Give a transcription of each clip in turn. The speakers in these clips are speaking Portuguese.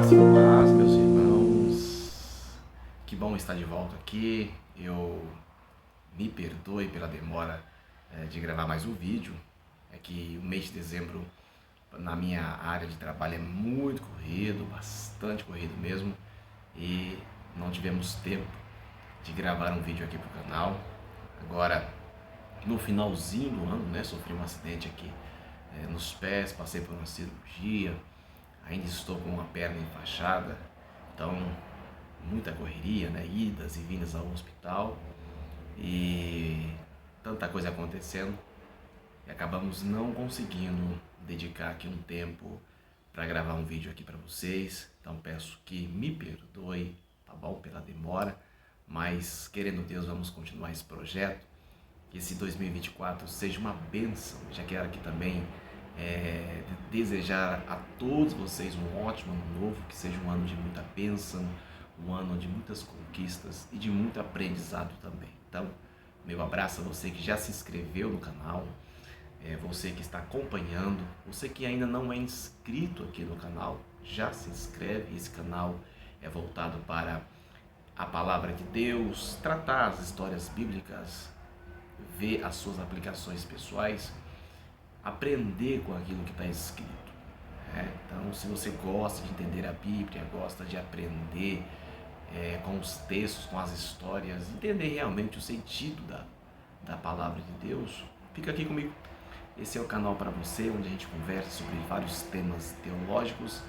Graça e paz, meus irmãos. Que bom estar de volta aqui. Eu me perdoe pela demora de gravar mais um vídeo. É que o mês de dezembro na minha área de trabalho é muito corrido, bastante corrido mesmo, e não tivemos tempo de gravar um vídeo aqui pro canal. Agora, no finalzinho do ano, né, sofri um acidente aqui nos pés, passei por uma cirurgia. Ainda estou com uma perna enfaixada, então muita correria, né? Idas e vindas ao hospital e tanta coisa acontecendo, e acabamos não conseguindo dedicar aqui um tempo para gravar um vídeo aqui para vocês. Então peço que me perdoe, tá bom, pela demora, mas querendo Deus vamos continuar esse projeto. Que esse 2024 seja uma bênção. Já quero aqui também desejar a todos vocês um ótimo ano novo, que seja um ano de muita bênção, um ano de muitas conquistas e de muito aprendizado também. Então, meu abraço a você que já se inscreveu no canal, você que está acompanhando, você que ainda não é inscrito aqui no canal, já se inscreve. Esse canal é voltado para a palavra de Deus, tratar as histórias bíblicas, ver as suas aplicações pessoais, aprender com aquilo que está escrito. Então, se você gosta de entender a Bíblia, gosta de aprender com os textos, com as histórias, entender realmente o sentido da palavra de Deus, fica aqui comigo. Esse é o canal para você, onde a gente conversa sobre vários temas teológicos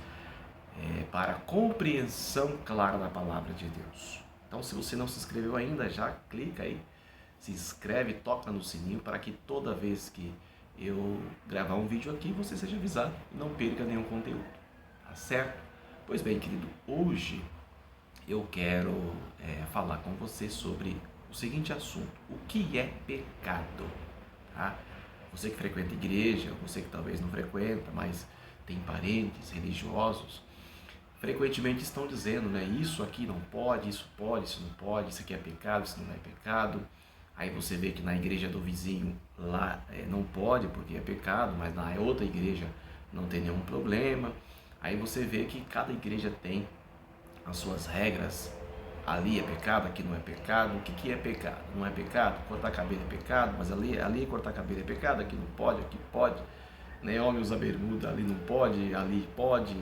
para a compreensão clara da palavra de Deus. Então, se você não se inscreveu ainda, já clica aí, se inscreve, toca no sininho para que toda vez que eu gravar um vídeo aqui você seja avisado e não perca nenhum conteúdo, tá certo? Pois bem, querido, hoje eu quero falar com você sobre o seguinte assunto: o que é pecado? Tá? Você que frequenta igreja, você que talvez não frequenta, mas tem parentes religiosos, frequentemente estão dizendo, né, isso aqui não pode, isso não pode, isso aqui é pecado, isso não é pecado. Aí você vê que na igreja do vizinho lá não pode porque é pecado, mas na outra igreja não tem nenhum problema. Aí você vê que cada igreja tem as suas regras. Ali é pecado, aqui não é pecado. O que é pecado? Não é pecado? Cortar cabelo é pecado, mas ali cortar cabelo é pecado, aqui não pode, aqui pode. Né? Homem usa bermuda, ali não pode, ali pode.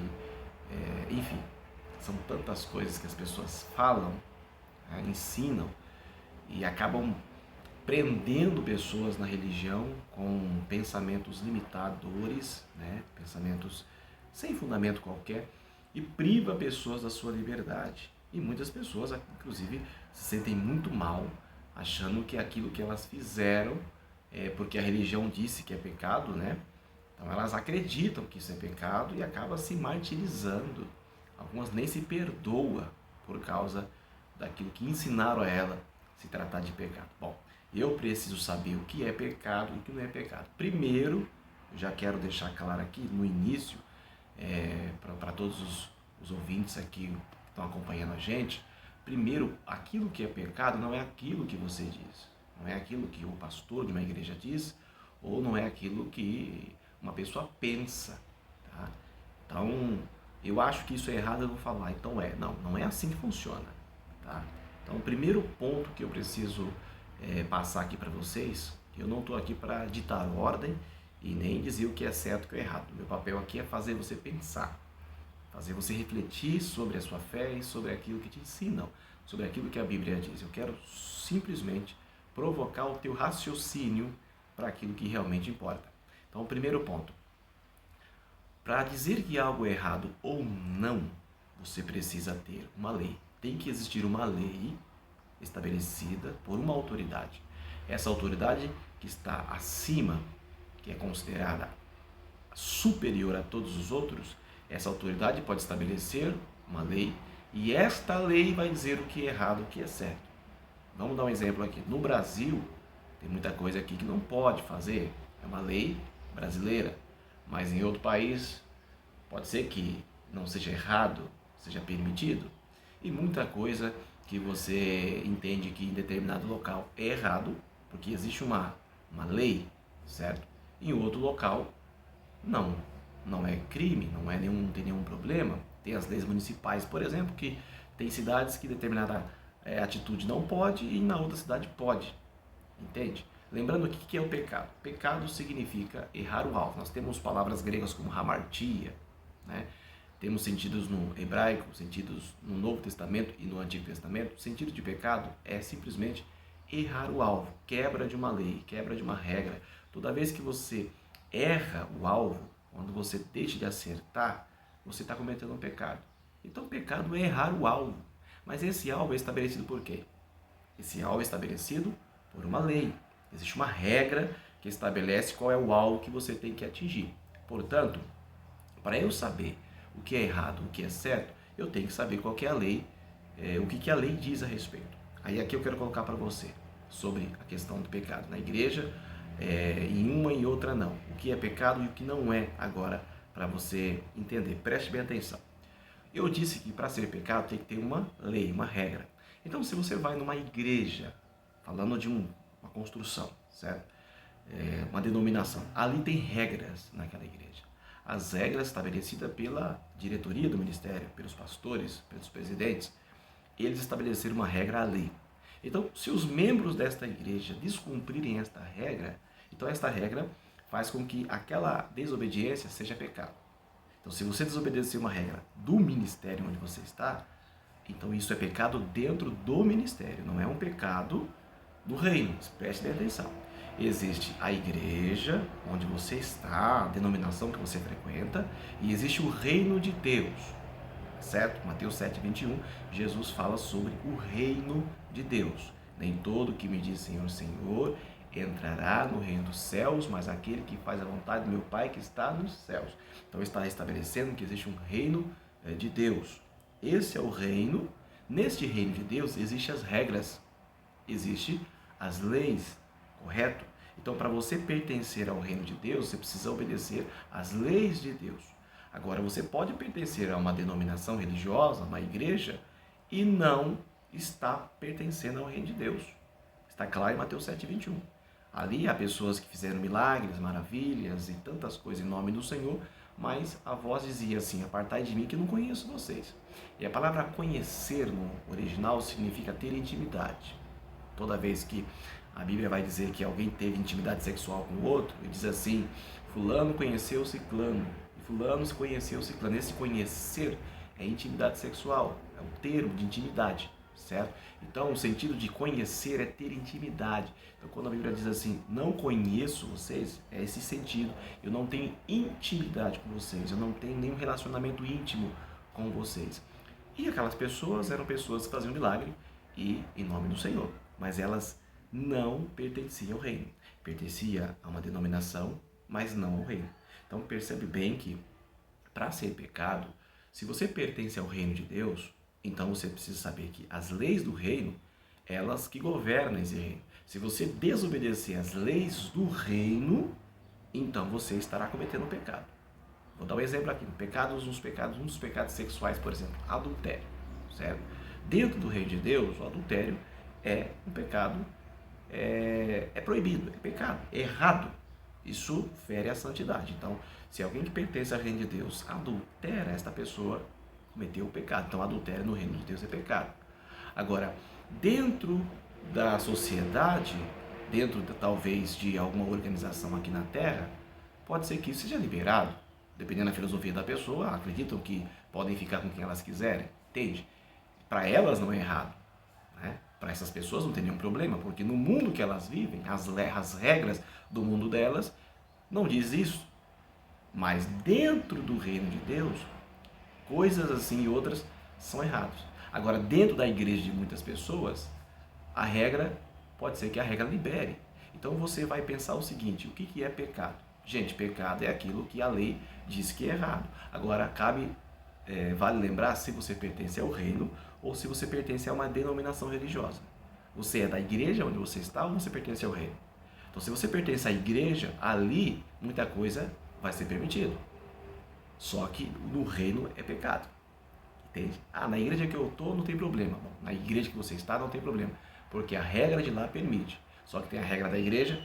Enfim, são tantas coisas que as pessoas falam, ensinam e acabam prendendo pessoas na religião com pensamentos limitadores, né? Pensamentos sem fundamento qualquer, e priva pessoas da sua liberdade. E muitas pessoas, inclusive, se sentem muito mal, achando que aquilo que elas fizeram é porque a religião disse que é pecado, né? Então elas acreditam que isso é pecado e acabam se martirizando. Algumas nem se perdoam por causa daquilo que ensinaram a ela se tratar de pecado. Bom, eu preciso saber o que é pecado e o que não é pecado. Primeiro, eu já quero deixar claro aqui no início, para todos os ouvintes aqui que estão acompanhando a gente, primeiro, aquilo que é pecado não é aquilo que você diz, não é aquilo que o pastor de uma igreja diz, ou não é aquilo que uma pessoa pensa, tá? Então, eu acho que isso é errado, eu vou falar, então não é assim que funciona, tá? Então, o primeiro ponto que eu preciso passar aqui para vocês, eu não estou aqui para ditar ordem e nem dizer o que é certo e o que é errado. Meu papel aqui é fazer você pensar, fazer você refletir sobre a sua fé e sobre aquilo que te ensinam, sobre aquilo que a Bíblia diz. Eu quero simplesmente provocar o teu raciocínio para aquilo que realmente importa. Então, o primeiro ponto: para dizer que algo é errado ou não, você precisa ter uma lei. Tem que existir uma lei estabelecida por uma autoridade. Essa autoridade que está acima, que é considerada superior a todos os outros, essa autoridade pode estabelecer uma lei e esta lei vai dizer o que é errado e o que é certo. Vamos dar um exemplo aqui. No Brasil, tem muita coisa aqui que não pode fazer, é uma lei brasileira, mas em outro país pode ser que não seja errado, seja permitido, e muita coisa que você entende que em determinado local é errado, porque existe uma lei, certo? Em outro local não é crime, não tem nenhum problema, Tem as leis municipais, por exemplo, que tem cidades que determinada atitude não pode e na outra cidade pode. Entende? Lembrando aqui o que é o pecado. Pecado significa errar o alvo. Nós temos palavras gregas como hamartia, né? Temos sentidos no hebraico, sentidos no Novo Testamento e no Antigo Testamento. O sentido de pecado é simplesmente errar o alvo, quebra de uma lei, quebra de uma regra. Toda vez que você erra o alvo, quando você deixa de acertar, você está cometendo um pecado. Então, o pecado é errar o alvo. Mas esse alvo é estabelecido por quê? Esse alvo é estabelecido por uma lei. Existe uma regra que estabelece qual é o alvo que você tem que atingir. Portanto, para eu saber o que é errado, o que é certo, eu tenho que saber qual que é a lei, o que a lei diz a respeito. Aí aqui eu quero colocar para você sobre a questão do pecado na igreja, em uma e outra não. O que é pecado e o que não é agora, para você entender. Preste bem atenção. Eu disse que para ser pecado tem que ter uma lei, uma regra. Então, se você vai numa igreja, falando de uma construção, certo? Uma denominação, ali tem regras naquela igreja. As regras estabelecidas pela diretoria do ministério, pelos pastores, pelos presidentes, eles estabeleceram uma regra ali. Então, se os membros desta igreja descumprirem esta regra, então esta regra faz com que aquela desobediência seja pecado. Então, se você desobedecer uma regra do ministério onde você está, então isso é pecado dentro do ministério, não é um pecado do reino. Preste bem atenção. Existe a igreja onde você está, a denominação que você frequenta, e existe o reino de Deus, certo? Mateus 7:21, Jesus fala sobre o reino de Deus. Nem todo que me diz Senhor, Senhor, entrará no reino dos céus, mas aquele que faz a vontade do meu Pai que está nos céus. Então está estabelecendo que existe um reino de Deus. Esse é o reino. Neste reino de Deus existem as regras, existem as leis, correto? Então, para você pertencer ao reino de Deus, você precisa obedecer às leis de Deus. Agora, você pode pertencer a uma denominação religiosa, uma igreja, e não está pertencendo ao reino de Deus. Está claro em Mateus 7:21. Ali há pessoas que fizeram milagres, maravilhas e tantas coisas em nome do Senhor, mas a voz dizia assim: apartai de mim que eu não conheço vocês. E a palavra conhecer no original significa ter intimidade. Toda vez que a Bíblia vai dizer que alguém teve intimidade sexual com o outro, ele diz assim: fulano conheceu ciclano, e fulano se conheceu ciclano. Esse conhecer é intimidade sexual, é um termo de intimidade, certo? Então, o sentido de conhecer é ter intimidade. Então, quando a Bíblia diz assim, não conheço vocês, é esse sentido. Eu não tenho intimidade com vocês, eu não tenho nenhum relacionamento íntimo com vocês. E aquelas pessoas eram pessoas que faziam milagre e em nome do Senhor, mas elas não pertenciam ao reino. Pertencia a uma denominação, mas não ao reino. Então, percebe bem que para ser pecado, se você pertence ao reino de Deus, então você precisa saber que as leis do reino, elas que governam esse reino. Se você desobedecer às leis do reino, então você estará cometendo um pecado. Vou dar um exemplo aqui. Um dos pecados sexuais, por exemplo, adultério, certo? Dentro do reino de Deus, o adultério é um pecado, é proibido, é pecado, é errado. Isso fere a santidade. Então, se alguém que pertence ao reino de Deus adultera, esta pessoa cometeu o pecado. Então, adultério no reino de Deus é pecado. Agora, dentro da sociedade, dentro talvez de alguma organização aqui na Terra, pode ser que isso seja liberado. Dependendo da filosofia da pessoa, acreditam que podem ficar com quem elas quiserem, entende? Para elas não é errado, né? Para essas pessoas não tem nenhum problema, porque no mundo que elas vivem, as regras do mundo delas não diz isso. Mas dentro do reino de Deus, coisas assim e outras são erradas. Agora, dentro da igreja de muitas pessoas, a regra, pode ser que a regra libere. Então você vai pensar o seguinte: o que é pecado? Gente, pecado é aquilo que a lei diz que é errado. Agora, vale lembrar se você pertence ao reino ou se você pertence a uma denominação religiosa. Você é da igreja onde você está ou você pertence ao reino? Então, se você pertence à igreja, ali muita coisa vai ser permitida. Só que no reino é pecado. Entende? Na igreja que eu estou não tem problema. Bom, na igreja que você está não tem problema. Porque a regra de lá permite. Só que tem a regra da igreja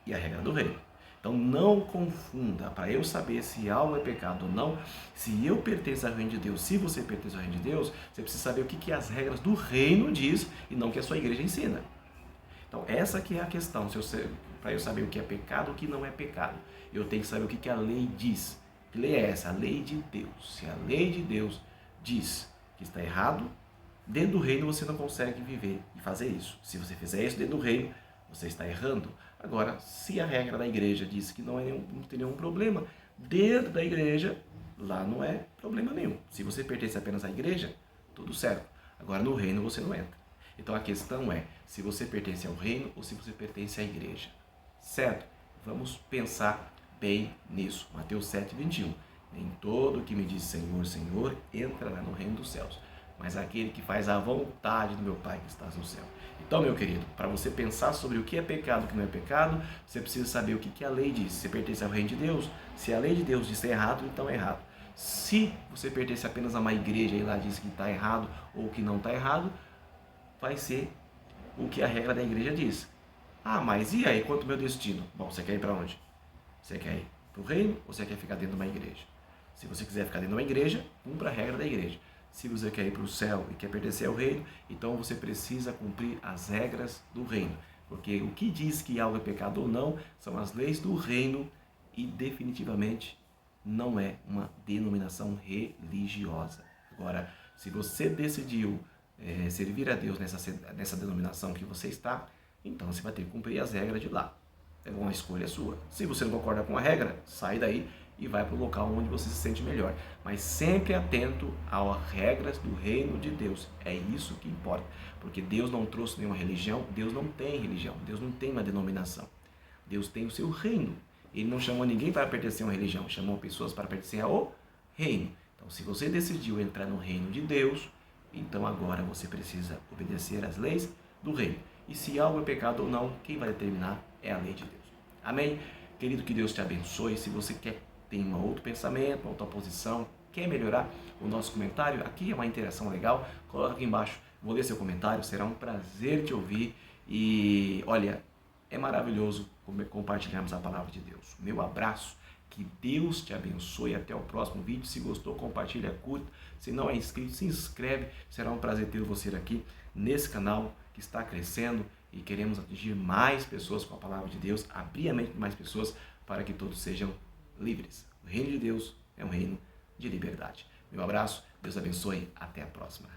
e a regra do reino. Então não confunda. Para eu saber se algo é pecado ou não, se eu pertenço ao reino de Deus, se você pertence ao reino de Deus, você precisa saber o que as regras do reino diz e não o que a sua igreja ensina. Então essa que é a questão. Para eu saber o que é pecado e o que não é pecado, eu tenho que saber o que a lei diz. Que lei é essa? A lei de Deus. Se a lei de Deus diz que está errado, dentro do reino você não consegue viver e fazer isso. Se você fizer isso dentro do reino, você está errando. Agora, se a regra da igreja diz que não tem nenhum problema, dentro da igreja, lá não é problema nenhum. Se você pertence apenas à igreja, tudo certo. Agora, no reino você não entra. Então, a questão é se você pertence ao reino ou se você pertence à igreja. Certo? Vamos pensar bem nisso. Mateus 7:21. Nem todo que me diz Senhor, Senhor, entrará no reino dos céus, mas aquele que faz a vontade do meu Pai que está no céu. Então, meu querido, para você pensar sobre o que é pecado e o que não é pecado, você precisa saber o que a lei diz. Se você pertence ao reino de Deus, se a lei de Deus diz que é errado, então é errado. Se você pertence apenas a uma igreja e lá diz que está errado ou que não está errado, vai ser o que a regra da igreja diz. Ah, mas e aí, quanto ao meu destino? Bom, você quer ir para onde? Você quer ir para o reino ou você quer ficar dentro de uma igreja? Se você quiser ficar dentro de uma igreja, cumpra a regra da igreja. Se você quer ir para o céu e quer pertencer ao reino, então você precisa cumprir as regras do reino. Porque o que diz que algo é pecado ou não são as leis do reino e definitivamente não é uma denominação religiosa. Agora, se você decidiu servir a Deus nessa denominação que você está, então você vai ter que cumprir as regras de lá. É uma escolha sua. Se você não concorda com a regra, sai daí e vai para o local onde você se sente melhor. Mas sempre atento às regras do reino de Deus. É isso que importa. Porque Deus não trouxe nenhuma religião, Deus não tem religião, Deus não tem uma denominação. Deus tem o seu reino. Ele não chamou ninguém para pertencer a uma religião, chamou pessoas para pertencer ao reino. Então, se você decidiu entrar no reino de Deus, então agora você precisa obedecer às leis do reino. E se algo é pecado ou não, quem vai determinar é a lei de Deus. Amém? Querido, que Deus te abençoe. Se você tem um outro pensamento, uma outra posição, quer melhorar o nosso comentário, aqui é uma interação legal, coloca aqui embaixo, vou ler seu comentário, será um prazer te ouvir. E olha, é maravilhoso compartilharmos a palavra de Deus. Meu abraço, que Deus te abençoe. Até o próximo vídeo. Se gostou, compartilha, curta. Se não é inscrito, se inscreve. Será um prazer ter você aqui nesse canal que está crescendo e queremos atingir mais pessoas com a palavra de Deus, abrir a mente de mais pessoas para que todos sejam livres. O reino de Deus é um reino de liberdade. Meu abraço, Deus abençoe, até a próxima.